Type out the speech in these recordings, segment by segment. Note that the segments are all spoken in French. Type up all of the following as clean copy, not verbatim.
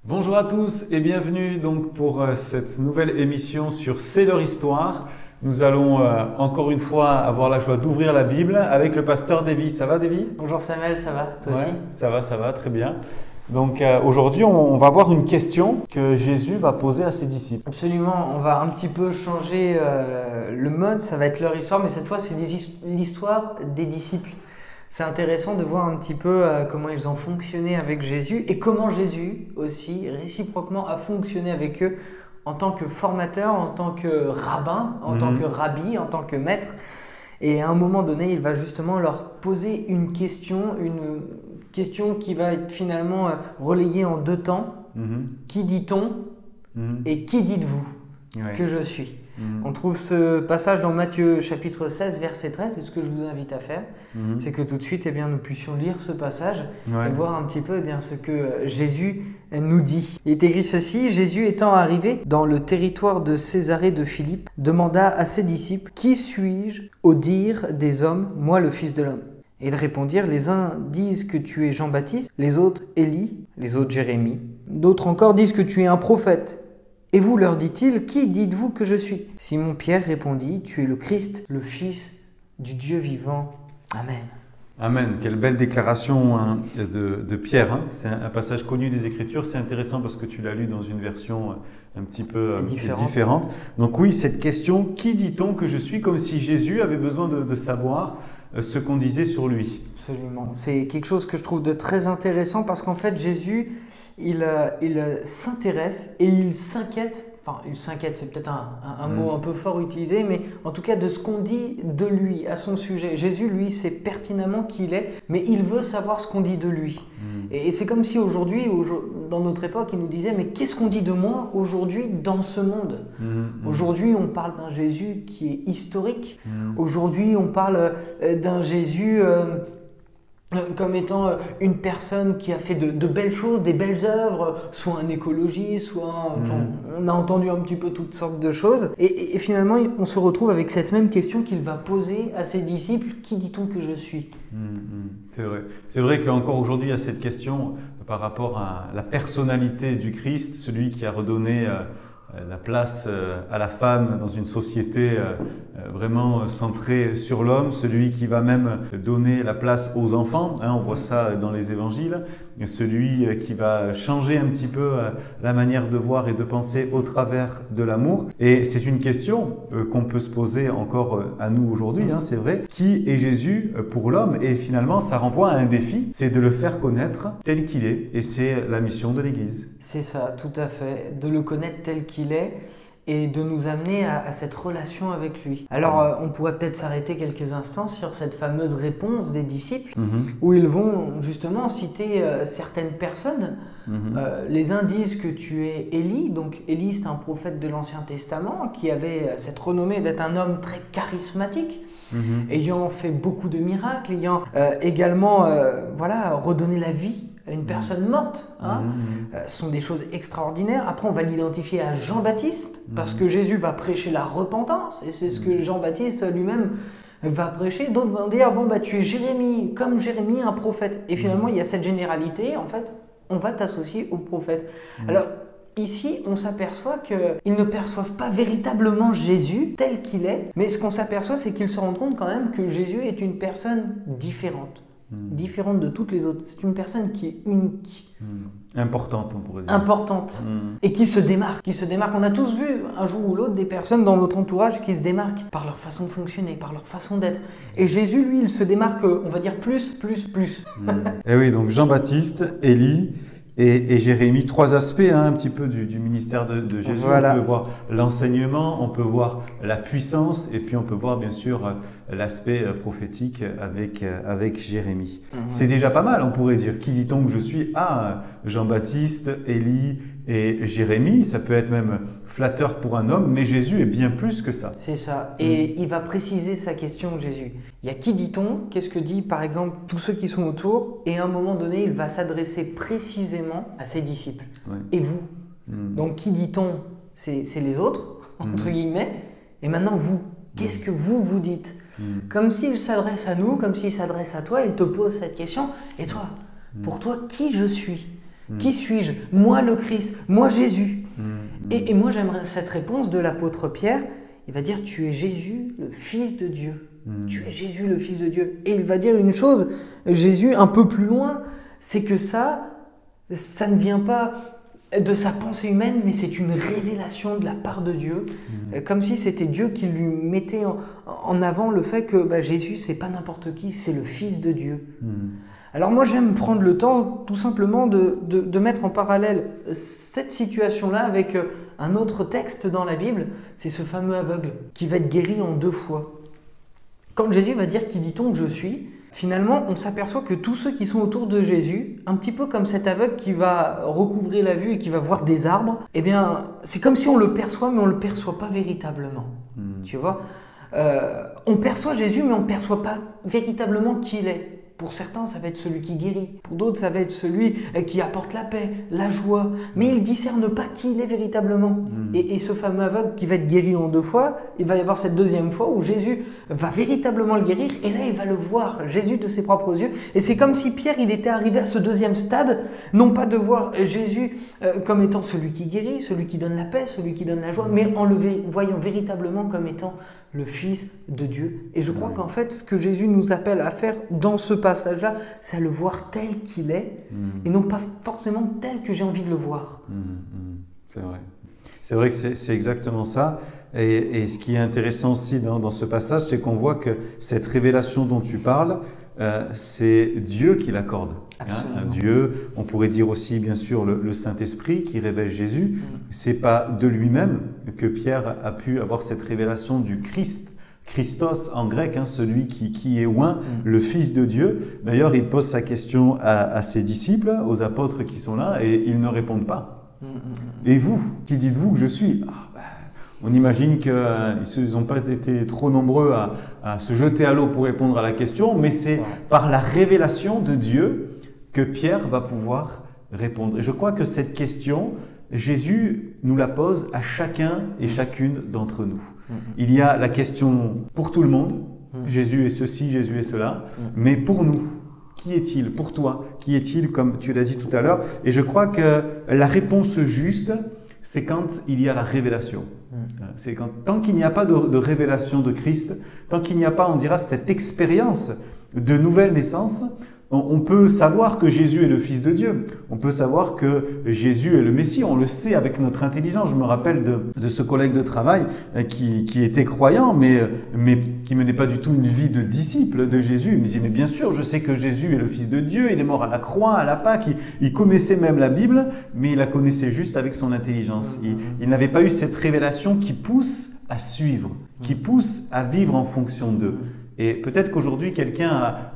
Bonjour à tous et bienvenue donc pour cette nouvelle émission sur C'est leur histoire. Nous allons encore une fois avoir la joie d'ouvrir la Bible avec le pasteur Davy. Ça va Davy? Bonjour Samuel, ça va? Toi aussi? Ça va, très bien. Donc aujourd'hui on va voir une question que Jésus va poser à ses disciples. Absolument, on va un petit peu changer le mode, ça va être leur histoire, mais cette fois c'est l'histoire des disciples. C'est intéressant de voir un petit peu comment ils ont fonctionné avec Jésus et comment Jésus aussi réciproquement a fonctionné avec eux en tant que formateur, en tant que rabbin, en tant que rabbi, en tant que maître. Et à un moment donné, il va justement leur poser une question qui va être finalement relayée en deux temps. Qui dit-on et qui dites-vous que je suis? On trouve ce passage dans Matthieu chapitre 16 verset 13, et ce que je vous invite à faire, c'est que tout de suite nous puissions lire ce passage et voir un petit peu ce que Jésus nous dit. Il est écrit ceci: Jésus étant arrivé dans le territoire de Césarée de Philippe, demanda à ses disciples: Qui suis-je au dire des hommes, moi le Fils de l'homme? Et ils répondirent: Les uns disent que tu es Jean-Baptiste, les autres Élie, les autres Jérémie, d'autres encore disent que tu es un prophète. Et vous, leur dit-il, qui dites-vous que je suis? Simon-Pierre répondit: Tu es le Christ, le Fils du Dieu vivant. Amen. Amen. Quelle belle déclaration de Pierre. C'est un passage connu des Écritures. C'est intéressant parce que tu l'as lu dans une version un petit peu différente. Donc oui, cette question, qui dit-on que je suis? Comme si Jésus avait besoin de savoir ce qu'on disait sur lui. Absolument. C'est quelque chose que je trouve de très intéressant parce qu'en fait, Jésus, il s'intéresse et il s'inquiète. Enfin, il s'inquiète, c'est peut-être un mot un peu fort utilisé, mais en tout cas de ce qu'on dit de lui, à son sujet. Jésus, lui, sait pertinemment qui il est, mais il veut savoir ce qu'on dit de lui. Et c'est comme si aujourd'hui, dans notre époque, il nous disait: mais qu'est-ce qu'on dit de moi aujourd'hui dans ce monde? Aujourd'hui, on parle d'un Jésus qui est historique. Aujourd'hui, on parle d'un Jésus comme étant une personne qui a fait de belles choses, des belles œuvres, soit un écologiste, soit on a entendu un petit peu toutes sortes de choses. Et finalement, on se retrouve avec cette même question qu'il va poser à ses disciples: qui dit-on que je suis? C'est vrai. C'est vrai qu'encore aujourd'hui, il y a cette question par rapport à la personnalité du Christ, celui qui a redonné la place à la femme dans une société vraiment centrée sur l'homme, celui qui va même donner la place aux enfants, on voit ça dans les évangiles, celui qui va changer un petit peu la manière de voir et de penser au travers de l'amour. Et c'est une question qu'on peut se poser encore à nous aujourd'hui, c'est vrai. Qui est Jésus pour l'homme? Et finalement, ça renvoie à un défi, c'est de le faire connaître tel qu'il est. Et c'est la mission de l'Église. C'est ça, tout à fait, de le connaître tel qu'il est et de nous amener à cette relation avec lui. Alors, on pourrait peut-être s'arrêter quelques instants sur cette fameuse réponse des disciples, où ils vont justement citer certaines personnes. Les uns disent que tu es Élie. Donc Élie, c'est un prophète de l'Ancien Testament qui avait cette renommée d'être un homme très charismatique, ayant fait beaucoup de miracles, ayant également redonné la vie à une personne morte. Ce sont des choses extraordinaires. Après, on va l'identifier à Jean-Baptiste, parce que Jésus va prêcher la repentance, et c'est ce que Jean-Baptiste lui-même va prêcher. D'autres vont dire: bon, tu es Jérémie, comme Jérémie, un prophète. Et finalement, il y a cette généralité, en fait, on va t'associer au prophète. Alors, ici, on s'aperçoit qu'ils ne perçoivent pas véritablement Jésus tel qu'il est, mais ce qu'on s'aperçoit, c'est qu'ils se rendent compte quand même que Jésus est une personne différente. Différente de toutes les autres. C'est une personne qui est unique. Importante, on pourrait dire. Importante. Et qui se démarque. On a tous vu un jour ou l'autre des personnes dans notre entourage qui se démarquent par leur façon de fonctionner, par leur façon d'être. Et Jésus, lui, il se démarque, on va dire, plus. Et oui, donc Jean-Baptiste, Élie et Jérémie, trois aspects un petit peu du ministère de Jésus. Voilà. On peut voir l'enseignement, on peut voir la puissance, et puis on peut voir bien sûr l'aspect prophétique avec Jérémie. C'est déjà pas mal, on pourrait dire. Qui dit-on que je suis? Jean-Baptiste, Élie et Jérémie. Ça peut être même flatteur pour un homme, mais Jésus est bien plus que ça. C'est ça. Et il va préciser sa question, Jésus. Il y a qui dit-on? Qu'est-ce que dit, par exemple, tous ceux qui sont autour? Et à un moment donné, il va s'adresser précisément à ses disciples. Et vous? Donc, qui dit-on? C'est les autres, entre guillemets. Et maintenant, vous, qu'est-ce que vous dites? Comme s'il s'adresse à nous, comme s'il s'adresse à toi, il te pose cette question. Et toi, pour toi, qui je suis? Qui suis-je? Moi le Christ, moi Jésus. Et moi j'aimerais cette réponse de l'apôtre Pierre. Il va dire, tu es Jésus, le Fils de Dieu. Tu es Jésus, le Fils de Dieu. Et il va dire une chose, Jésus, un peu plus loin, c'est que ça ne vient pas de sa pensée humaine, mais c'est une révélation de la part de Dieu. Comme si c'était Dieu qui lui mettait en avant le fait que Jésus, c'est pas n'importe qui, c'est le Fils de Dieu. Alors moi, j'aime prendre le temps, tout simplement, de mettre en parallèle cette situation-là avec un autre texte dans la Bible, c'est ce fameux aveugle qui va être guéri en 2 fois. Quand Jésus va dire « Qui dit-on que je suis ?», finalement, on s'aperçoit que tous ceux qui sont autour de Jésus, un petit peu comme cet aveugle qui va recouvrer la vue et qui va voir des arbres, eh bien, c'est comme si on le perçoit, mais on ne le perçoit pas véritablement. Tu vois, on perçoit Jésus, mais on ne perçoit pas véritablement qui il est. Pour certains, ça va être celui qui guérit. Pour d'autres, ça va être celui qui apporte la paix, la joie. Mais ils ne discernent pas qui il est véritablement. Et ce fameux aveugle qui va être guéri en 2 fois, il va y avoir cette 2e fois où Jésus va véritablement le guérir. Et là, il va le voir, Jésus de ses propres yeux. Et c'est comme si Pierre, il était arrivé à ce 2e stade, non pas de voir Jésus comme étant celui qui guérit, celui qui donne la paix, celui qui donne la joie, mais en le voyant véritablement comme étant le Fils de Dieu. Et je crois qu'en fait, ce que Jésus nous appelle à faire dans ce passage-là, c'est à le voir tel qu'il est, et non pas forcément tel que j'ai envie de le voir. C'est vrai. C'est vrai que c'est exactement ça. Et ce qui est intéressant aussi dans ce passage, c'est qu'on voit que cette révélation dont tu parles, c'est Dieu qui l'accorde. Hein, Dieu, on pourrait dire aussi bien sûr le Saint-Esprit qui révèle Jésus. C'est pas de lui-même que Pierre a pu avoir cette révélation du Christ, Christos en grec, hein, celui qui est oint, le Fils de Dieu. D'ailleurs, il pose sa question à ses disciples, aux apôtres qui sont là, et ils ne répondent pas. Et vous, qui dites-vous que je suis? On imagine qu'ils n'ont pas été trop nombreux à se jeter à l'eau pour répondre à la question, mais c'est par la révélation de Dieu que Pierre va pouvoir répondre. Et je crois que cette question, Jésus nous la pose à chacun et chacune d'entre nous. Il y a la question pour tout le monde, Jésus est ceci, Jésus est cela, mais pour nous, qui est-il? Pour toi, qui est-il, comme tu l'as dit tout à l'heure? Et je crois que la réponse juste, c'est quand il y a la révélation. C'est tant qu'il n'y a pas de révélation de Christ, tant qu'il n'y a pas, on dira, cette expérience de nouvelle naissance, on peut savoir que Jésus est le Fils de Dieu. On peut savoir que Jésus est le Messie. On le sait avec notre intelligence. Je me rappelle de ce collègue de travail qui était croyant, mais qui menait pas du tout une vie de disciple de Jésus. Il me disait, mais bien sûr, je sais que Jésus est le Fils de Dieu. Il est mort à la croix, à la Pâque. Il connaissait même la Bible, mais il la connaissait juste avec son intelligence. Il n'avait pas eu cette révélation qui pousse à suivre, qui pousse à vivre en fonction d'eux. Et peut-être qu'aujourd'hui, quelqu'un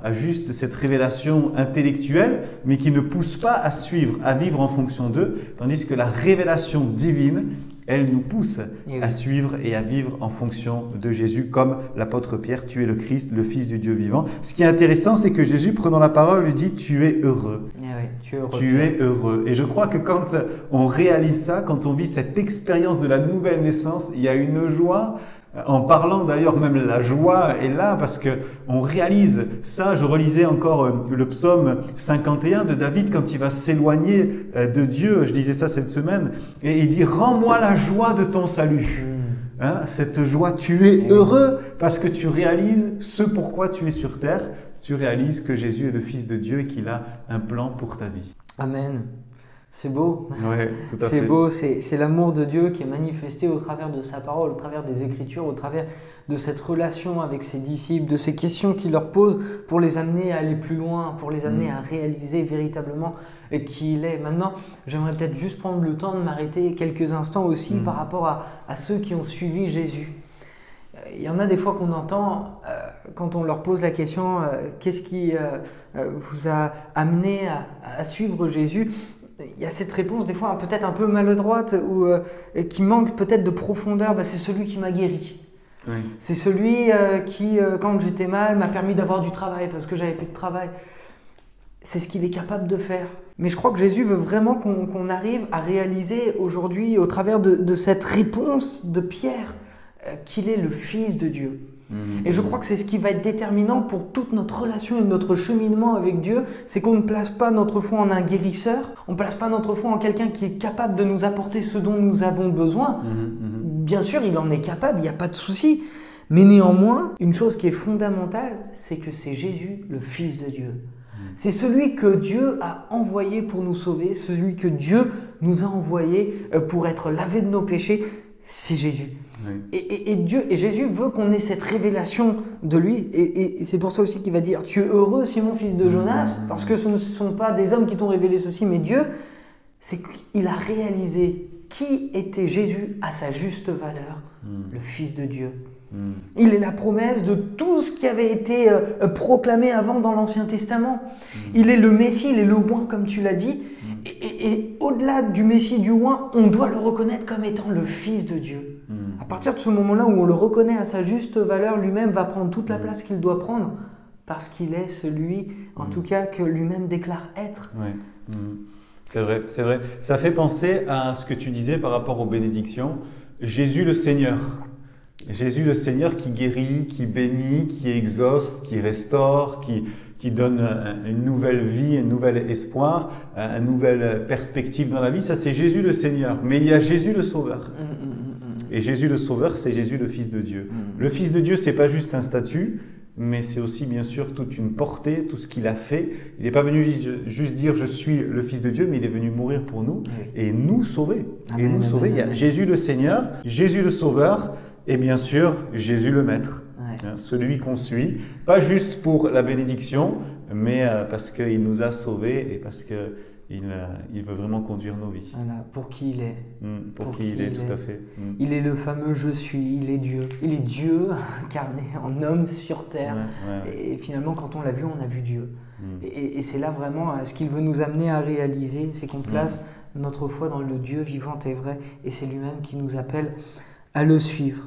a juste cette révélation intellectuelle, mais qui ne pousse pas à suivre, à vivre en fonction d'eux, tandis que la révélation divine, elle nous pousse à suivre et à vivre en fonction de Jésus, comme l'apôtre Pierre, tu es le Christ, le Fils du Dieu vivant. Ce qui est intéressant, c'est que Jésus, prenant la parole, lui dit, tu es heureux. Tu es heureux. Tu es heureux. Et je crois que quand on réalise ça, quand on vit cette expérience de la nouvelle naissance, il y a une joie. En parlant d'ailleurs, même la joie est là parce qu'on réalise ça. Je relisais encore le psaume 51 de David quand il va s'éloigner de Dieu. Je lisais ça cette semaine. Et il dit « Rends-moi la joie de ton salut ». Hein, cette joie, tu es heureux parce que tu réalises ce pourquoi tu es sur terre. Tu réalises que Jésus est le Fils de Dieu et qu'il a un plan pour ta vie. Amen. C'est beau, ouais, tout à fait. C'est beau, c'est l'amour de Dieu qui est manifesté au travers de sa parole, au travers des Écritures, au travers de cette relation avec ses disciples, de ces questions qu'il leur pose pour les amener à aller plus loin, pour les amener à réaliser véritablement qui il est. Maintenant, j'aimerais peut-être juste prendre le temps de m'arrêter quelques instants aussi par rapport à ceux qui ont suivi Jésus. Il y en a des fois qu'on entend, quand on leur pose la question « Qu'est-ce qui vous a amené à suivre Jésus ?» Il y a cette réponse des fois peut-être un peu maladroite ou qui manque peut-être de profondeur. C'est celui qui m'a guéri. Oui. C'est celui qui, quand j'étais mal, m'a permis d'avoir du travail parce que j'avais plus de travail. C'est ce qu'il est capable de faire. Mais je crois que Jésus veut vraiment qu'on arrive à réaliser aujourd'hui, au travers de cette réponse de Pierre, qu'il est le Fils de Dieu. Et je crois que c'est ce qui va être déterminant pour toute notre relation et notre cheminement avec Dieu, c'est qu'on ne place pas notre foi en un guérisseur, on ne place pas notre foi en quelqu'un qui est capable de nous apporter ce dont nous avons besoin. Bien sûr, il en est capable, il n'y a pas de souci. Mais néanmoins, une chose qui est fondamentale, c'est que c'est Jésus, le Fils de Dieu. C'est celui que Dieu a envoyé pour nous sauver, celui que Dieu nous a envoyé pour être lavé de nos péchés, c'est Jésus. Oui. Et Jésus veut qu'on ait cette révélation de lui. Et c'est pour ça aussi qu'il va dire « Tu es heureux, Simon, fils de Jonas », parce que ce ne sont pas des hommes qui t'ont révélé ceci, mais Dieu, c'est qu'il a réalisé qui était Jésus à sa juste valeur, le Fils de Dieu. Il est la promesse de tout ce qui avait été proclamé avant dans l'Ancien Testament. Il est le Messie, il est le oint, comme tu l'as dit. Et au-delà du Messie, du oint, on doit le reconnaître comme étant le Fils de Dieu. À partir de ce moment-là où on le reconnaît à sa juste valeur, lui-même va prendre toute la place qu'il doit prendre parce qu'il est celui, en tout cas, que lui-même déclare être. Oui. C'est vrai, c'est vrai. Ça fait penser à ce que tu disais par rapport aux bénédictions. Jésus le Seigneur. Jésus le Seigneur qui guérit, qui bénit, qui exauce, qui restaure, qui donne une nouvelle vie, un nouvel espoir, une nouvelle perspective dans la vie. Ça, c'est Jésus le Seigneur. Mais il y a Jésus le Sauveur. Et Jésus le Sauveur, c'est Jésus le Fils de Dieu. Le Fils de Dieu, ce n'est pas juste un statut, mais c'est aussi bien sûr toute une portée, tout ce qu'il a fait. Il n'est pas venu juste dire « je suis le Fils de Dieu », mais il est venu mourir pour nous et nous sauver. Amen, et nous sauver. Amen, il y a Jésus le Seigneur, Jésus le Sauveur et bien sûr Jésus le Maître. Celui qu'on suit, pas juste pour la bénédiction, mais parce qu'il nous a sauvés et parce qu'il veut vraiment conduire nos vies. Voilà, pour qui il est. Pour qui il est, tout à fait. Il est le fameux « Je suis », il est Dieu. Il est Dieu incarné en homme sur terre. Et finalement, quand on l'a vu, on a vu Dieu. Et c'est là vraiment ce qu'il veut nous amener à réaliser, c'est qu'on place notre foi dans le Dieu vivant et vrai. Et c'est lui-même qui nous appelle à le suivre.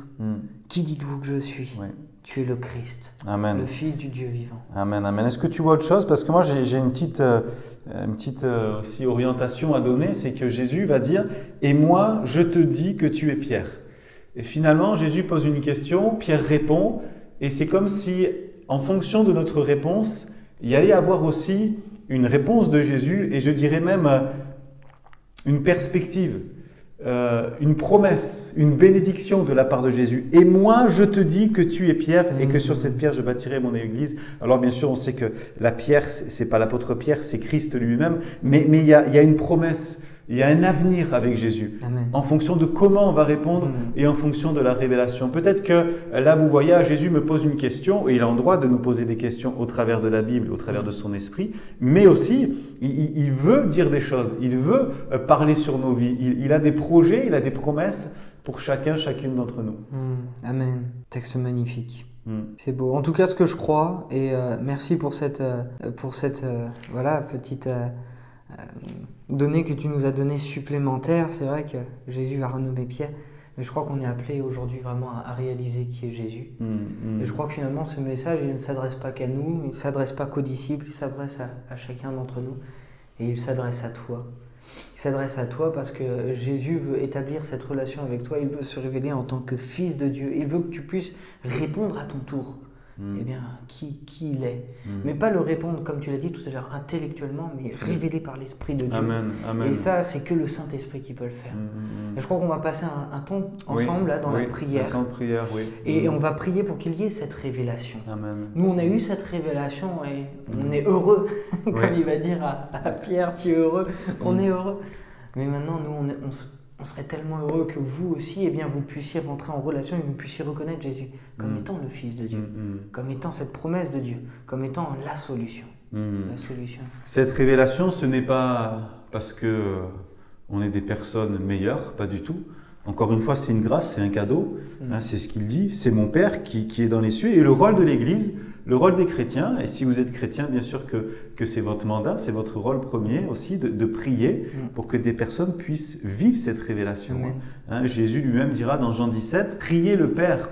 Qui dites-vous que je suis ? Tu es le Christ, le Fils du Dieu vivant. Amen, amen. Est-ce que tu vois autre chose? Parce que moi, j'ai une petite aussi orientation à donner, c'est que Jésus va dire « Et moi, je te dis que tu es Pierre ». Et finalement, Jésus pose une question, Pierre répond, et c'est comme si, en fonction de notre réponse, il y allait avoir aussi une réponse de Jésus, et je dirais même une perspective. Une promesse, une bénédiction de la part de Jésus. Et moi, je te dis que tu es Pierre et que sur cette pierre, je bâtirai mon église. Alors bien sûr, on sait que la pierre, c'est pas l'apôtre Pierre, c'est Christ lui-même. Mais il y a une promesse, il y a un avenir avec Jésus. Amen. En fonction de comment on va répondre et en fonction de la révélation. Peut-être que là, vous voyez, Jésus me pose une question et il a le droit de nous poser des questions au travers de la Bible, au travers de son esprit. Mais aussi, il veut dire des choses, il veut parler sur nos vies. Il a des projets, il a des promesses pour chacune d'entre nous. Amen. Texte magnifique. C'est beau. En tout cas, ce que je crois, et merci pour cette voilà, petite donnée que tu nous as donnée supplémentaire. C'est vrai que Jésus a renommé Pierre, mais je crois qu'on est appelé aujourd'hui vraiment à réaliser qui est Jésus. Et je crois que finalement, ce message, il ne s'adresse pas qu'à nous, il ne s'adresse pas qu'aux disciples, il s'adresse à chacun d'entre nous, et il s'adresse à toi. Il s'adresse à toi parce que Jésus veut établir cette relation avec toi, il veut se révéler en tant que Fils de Dieu, il veut que tu puisses répondre à ton tour. Eh bien, qui il est. Mais pas le répondre, comme tu l'as dit tout à l'heure, intellectuellement, mais révélé par l'Esprit de Dieu. Amen, amen. Et ça, c'est que le Saint-Esprit qui peut le faire. Et je crois qu'on va passer un temps ensemble là, dans la prière. Un temps de prière, oui. Et on va prier pour qu'il y ait cette révélation. Amen. Nous, on a eu cette révélation et on est heureux. Comme il va dire à Pierre, tu es heureux. On est heureux. Mais maintenant, nous, on serait tellement heureux que vous aussi, eh bien, vous puissiez rentrer en relation et que vous puissiez reconnaître Jésus comme étant le Fils de Dieu, comme étant cette promesse de Dieu, comme étant la solution. La solution. Cette révélation, ce n'est pas parce que on est des personnes meilleures, pas du tout. Encore une fois, c'est une grâce, c'est un cadeau. C'est ce qu'il dit. C'est mon Père qui est dans les cieux. Et le rôle de l'Église, Le rôle des chrétiens, et si vous êtes chrétien, bien sûr que c'est votre mandat, c'est votre rôle premier aussi de prier pour que des personnes puissent vivre cette révélation. Hein, Jésus lui-même dira dans Jean 17, priez le Père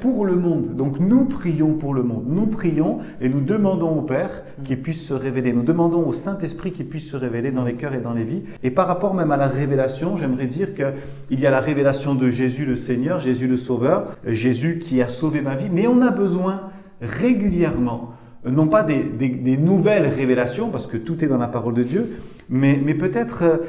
pour le monde. Donc nous prions pour le monde. Nous prions et nous demandons au Père qu'il puisse se révéler. Nous demandons au Saint-Esprit qu'il puisse se révéler dans les cœurs et dans les vies. Et par rapport même à la révélation, j'aimerais dire qu'il y a la révélation de Jésus le Seigneur, Jésus le Sauveur, Jésus qui a sauvé ma vie, mais on a besoin régulièrement, non pas des nouvelles révélations, parce que tout est dans la parole de Dieu, mais peut-être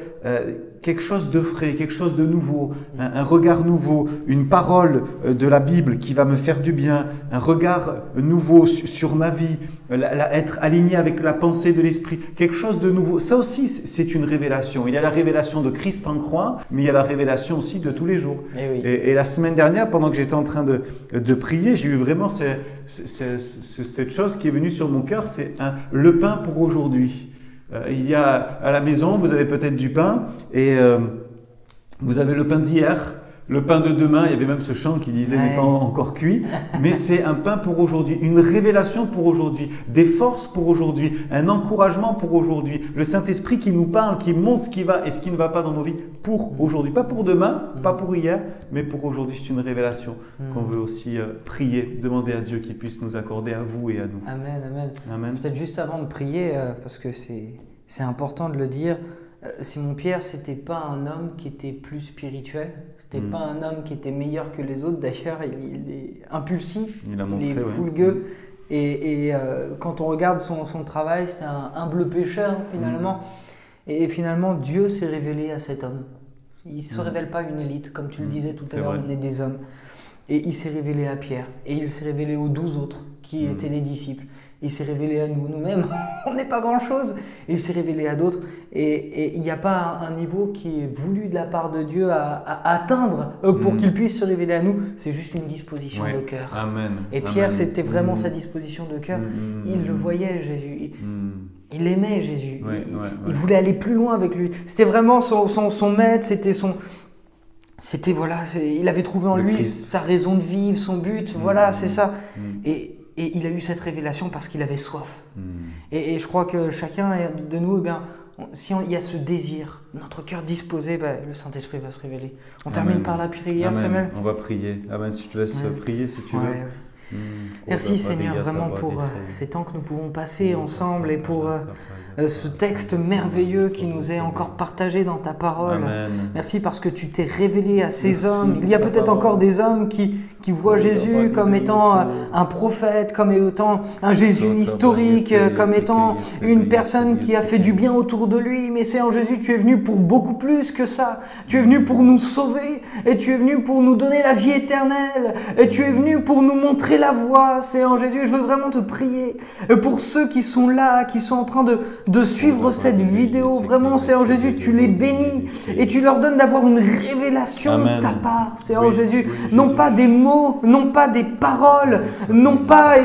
quelque chose de frais, quelque chose de nouveau, un regard nouveau, une parole de la Bible qui va me faire du bien, un regard nouveau sur ma vie, être aligné avec la pensée de l'Esprit, quelque chose de nouveau. Ça aussi, c'est une révélation. Il y a la révélation de Christ en croix, mais il y a la révélation aussi de tous les jours. Et la semaine dernière, pendant que j'étais en train de prier, j'ai eu vraiment cette chose qui est venue sur mon cœur, c'est le pain pour aujourd'hui. Il y a à la maison, vous avez peut-être du pain et vous avez le pain d'hier, le pain de demain. Il y avait même ce chant qui disait n'est pas encore cuit, mais c'est un pain pour aujourd'hui, une révélation pour aujourd'hui, des forces pour aujourd'hui, un encouragement pour aujourd'hui, le Saint-Esprit qui nous parle, qui montre ce qui va et ce qui ne va pas dans nos vies pour aujourd'hui, pas pour demain, pas pour hier, mais pour aujourd'hui. C'est une révélation qu'on veut aussi prier, demander à Dieu qu'il puisse nous accorder à vous et à nous. Amen, amen. Amen. Peut-être juste avant de prier, parce que c'est important de le dire, Simon-Pierre, c'était pas un homme qui était plus spirituel, c'était pas un homme qui était meilleur que les autres. D'ailleurs, il est impulsif, il est fougueux. Et quand on regarde son travail, c'était un humble pécheur finalement. Et finalement, Dieu s'est révélé à cet homme. Il ne se révèle pas à une élite, comme tu le disais tout à l'heure, on est des hommes. Et il s'est révélé à Pierre, et il s'est révélé aux 12 autres qui étaient les disciples. Il s'est révélé à nous-mêmes, on n'est pas grand-chose. Il s'est révélé à d'autres. Et il n'y a pas un niveau qui est voulu de la part de Dieu à atteindre pour qu'il puisse se révéler à nous. C'est juste une disposition de cœur. Amen. Et Pierre, c'était vraiment sa disposition de cœur. Il le voyait, Jésus. Il aimait Jésus. Il voulait aller plus loin avec lui. C'était vraiment son maître, il avait trouvé en lui sa raison de vivre, son but. Voilà, c'est ça. Et il a eu cette révélation parce qu'il avait soif. Et je crois que chacun de nous, si il y a ce désir, notre cœur disposé, le Saint-Esprit va se révéler. On termine par la prière, Samuel. On va prier. Amen. Si je te laisse prier, si tu veux. Merci Seigneur vraiment pour ces temps que nous pouvons passer ensemble et pour ce texte merveilleux qui nous est encore partagé dans ta parole. Amen. Merci parce que tu t'es révélé à ces hommes. Il y a peut-être encore des hommes qui voient Jésus comme étant un prophète, comme étant un Jésus historique, comme étant une personne qui a fait du bien autour de lui. Mais c'est en Jésus, tu es venu pour beaucoup plus que ça. Tu es venu pour nous sauver et tu es venu pour nous donner la vie éternelle et tu es venu pour nous montrer la voie. C'est en Jésus. Je veux vraiment te prier pour ceux qui sont là, qui sont en train de suivre cette vidéo. Vraiment, c'est en Jésus, tu les bénis et tu leur donnes d'avoir une révélation de ta part. C'est en Jésus. Non pas des mots, non pas des paroles, non pas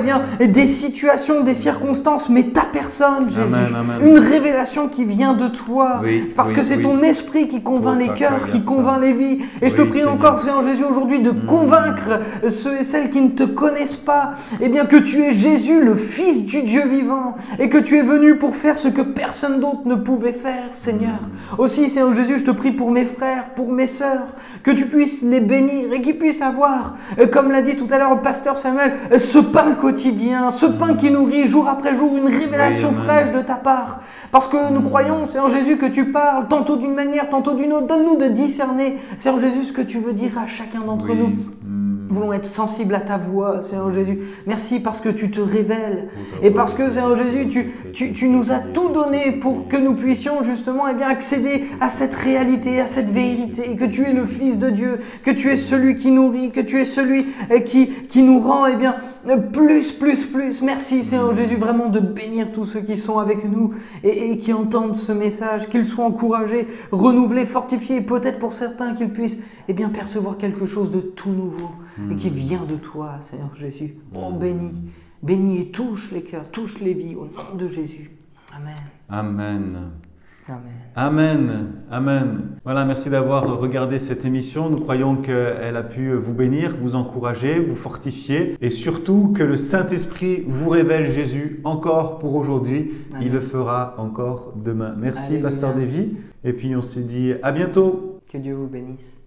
des situations, des circonstances, mais ta personne, Jésus. Une révélation qui vient de toi. Parce que c'est ton esprit qui convainc les cœurs, qui convainc les vies. Et je te prie encore, c'est en Jésus aujourd'hui, de convaincre ceux et celles qui ne te connaissent pas, que tu es Jésus, le Fils du Dieu vivant, et que tu es venu pour faire ce que personne d'autre ne pouvait faire, Seigneur. Aussi, Seigneur Jésus, je te prie pour mes frères, pour mes sœurs, que tu puisses les bénir et qu'ils puissent avoir, comme l'a dit tout à l'heure le pasteur Samuel, ce pain quotidien, ce pain qui nourrit jour après jour, une révélation fraîche de ta part. Parce que nous croyons, Seigneur Jésus, que tu parles tantôt d'une manière, tantôt d'une autre. Donne-nous de discerner, Seigneur Jésus, ce que tu veux dire à chacun d'entre nous. Nous voulons être sensibles à ta voix, Seigneur Jésus. Merci parce que tu te révèles. Et parce que, Seigneur Jésus, tu nous as tout donné pour que nous puissions justement accéder à cette réalité, à cette vérité. Que tu es le Fils de Dieu, que tu es celui qui nourrit, que tu es celui qui nous rend plus. Merci, Seigneur Jésus, vraiment de bénir tous ceux qui sont avec nous et qui entendent ce message, qu'ils soient encouragés, renouvelés, fortifiés, peut-être pour certains qu'ils puissent percevoir quelque chose de tout nouveau et qui vient de toi, Seigneur Jésus. Oh, bénis et touche les cœurs, touche les vies, au nom de Jésus. Amen. Amen. Amen. Amen. Amen. Voilà, merci d'avoir regardé cette émission. Nous croyons qu'elle a pu vous bénir, vous encourager, vous fortifier et surtout que le Saint-Esprit vous révèle Jésus encore pour aujourd'hui. Amen. Il le fera encore demain. Merci, Alléluia. Pasteur Davy. Et puis on se dit à bientôt. Que Dieu vous bénisse.